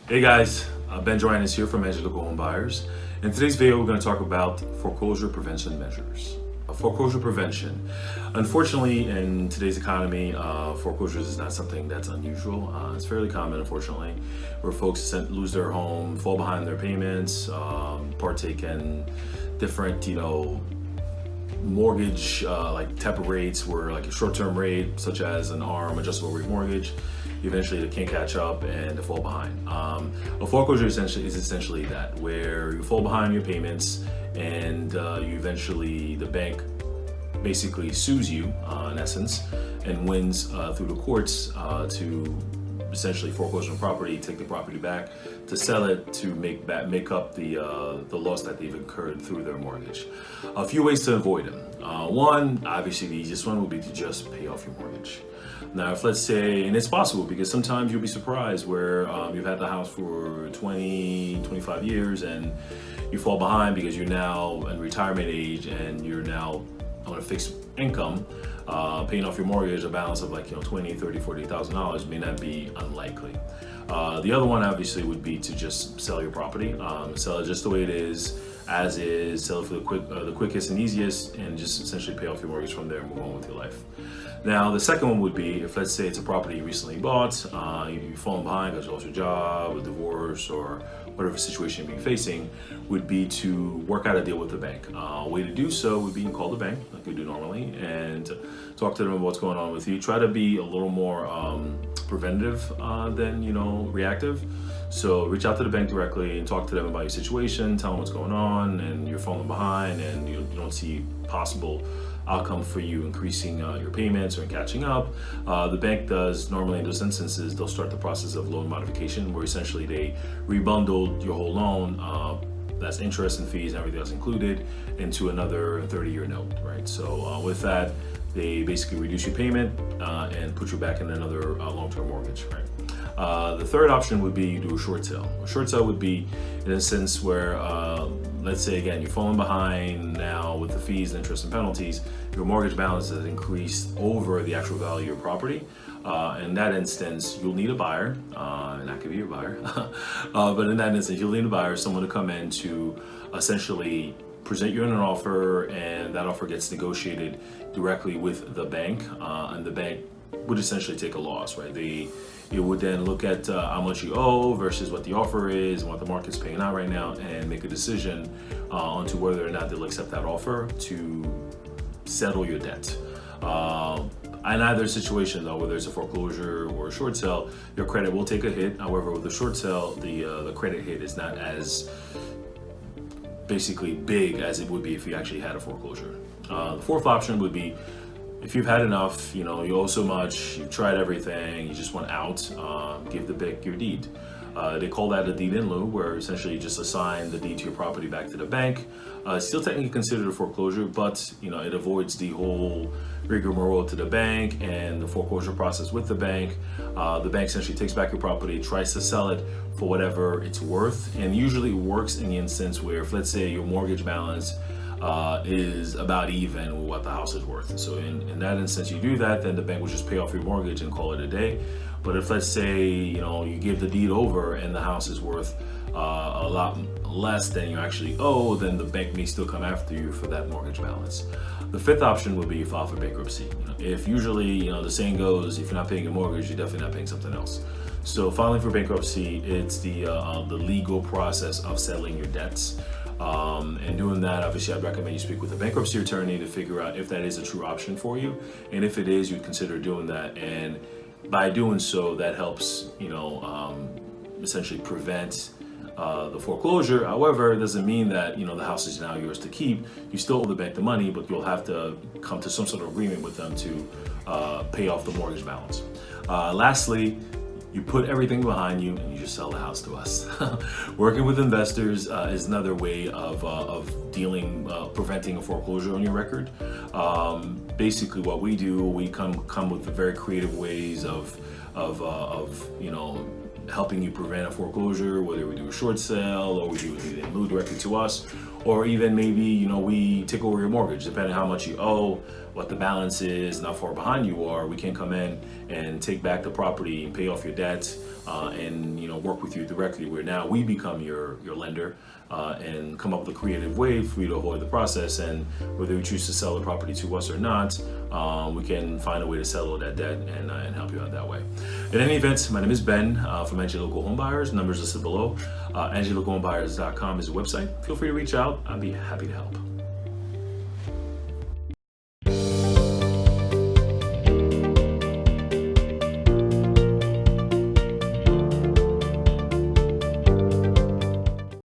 Hey guys, Ben Joanis here from NJ Local Homebuyers. In today's video, we're going to talk about foreclosure prevention measures. Foreclosure prevention. Unfortunately, in today's economy, foreclosures is not something that's unusual. It's fairly common, unfortunately, where folks lose their home, fall behind their payments, partake in different, mortgage like type of rates where like a short-term rate such as an ARM adjustable rate mortgage, eventually they can't catch up and they fall behind. A foreclosure is essentially that, where you fall behind your payments and the bank basically sues you in essence and wins through the courts to essentially foreclose on property, take the property back, to sell it, to make up the loss that they've incurred through their mortgage. A few ways to avoid them. One, obviously the easiest one would be to just pay off your mortgage. Now, if let's say, and it's possible because sometimes you'll be surprised where you've had the house for 20, 25 years and you fall behind because you're now in retirement age and you're now on a fixed income. Paying off your mortgage, a balance of like, $20,000, $30,000, $40,000 may not be unlikely. The other one obviously would be to just sell your property, sell it just the way it is, as is, sell it for the quickest and easiest, and just essentially pay off your mortgage from there and move on with your life. Now, the second one would be if let's say it's a property you recently bought, you've fallen behind because you lost your job, a divorce, or whatever situation you're facing, would be to work out a deal with the bank. A way to do so would be to call the bank like we do normally and talk to them about what's going on with you. Try to be a little more preventative than reactive. So reach out to the bank directly and talk to them about your situation, tell them what's going on and you're falling behind and you don't see possible outcome for you increasing your payments or catching up. The bank does normally in those instances, they'll start the process of loan modification where essentially they rebundle your whole loan, that's interest and fees and everything else included, into another 30-year note, right? So with that, they basically reduce your payment and put you back in another long-term mortgage, right? The third option would be you do a short sale. A short sale would be in a sense where, let's say again, you're falling behind now with the fees, interest, and penalties, your mortgage balance has increased over the actual value of your property. In that instance, you'll need a buyer, and that could be your buyer, but in that instance, you'll need a buyer, someone to come in to essentially present you an offer, and that offer gets negotiated directly with the bank, and the bank would essentially take a loss, right? You would then look at how much you owe versus what the offer is and what the market's paying out right now and make a decision onto whether or not they'll accept that offer to settle your debt. In either situation though, whether it's a foreclosure or a short sale, your credit will take a hit. However, with the short sale, the credit hit is not as basically big as it would be if you actually had a foreclosure. The fourth option would be if you've had enough, you owe so much, you've tried everything, you just want out, give the bank your deed. They call that a deed in lieu, where essentially you just assign the deed to your property back to the bank. It's still technically considered a foreclosure, but it avoids the whole rigmarole to the bank and the foreclosure process with the bank. The bank essentially takes back your property, tries to sell it for whatever it's worth, and usually works in the instance where if let's say your mortgage balance is about even with what the house is worth. So in that instance, you do that, then the bank will just pay off your mortgage and call it a day. But if let's say, you give the deed over and the house is worth a lot less than you actually owe, then the bank may still come after you for that mortgage balance. The fifth option would be you file for bankruptcy. If usually, the saying goes, if you're not paying your mortgage, you're definitely not paying something else. So filing for bankruptcy, it's the legal process of settling your debts. And doing that, obviously, I'd recommend you speak with a bankruptcy attorney to figure out if that is a true option for you. And if it is, you'd consider doing that. And by doing so, that helps, essentially prevent the foreclosure. However, it doesn't mean that, the house is now yours to keep. You still owe the bank the money, but you'll have to come to some sort of agreement with them to pay off the mortgage balance. Lastly, you put everything behind you and you just sell the house to us. Working with investors is another way of preventing a foreclosure on your record. Basically, what we do, we come with very creative ways of helping you prevent a foreclosure, whether we do a short sale or we do it in lieu directly to us, or even maybe, you know, we take over your mortgage, depending on how much you owe, what the balance is, and how far behind you are. We can come in and take back the property and pay off your debt, and, you know, work with you directly, where now we become your lender, and come up with a creative way for you to avoid the process. And whether you choose to sell the property to us or not, we can find a way to settle that debt and help you out that way. In any event, my name is Ben from NJ Local Homebuyers. Numbers listed below. NJLocalHomebuyers.com is the website. Feel free to reach out. I'd be happy to help.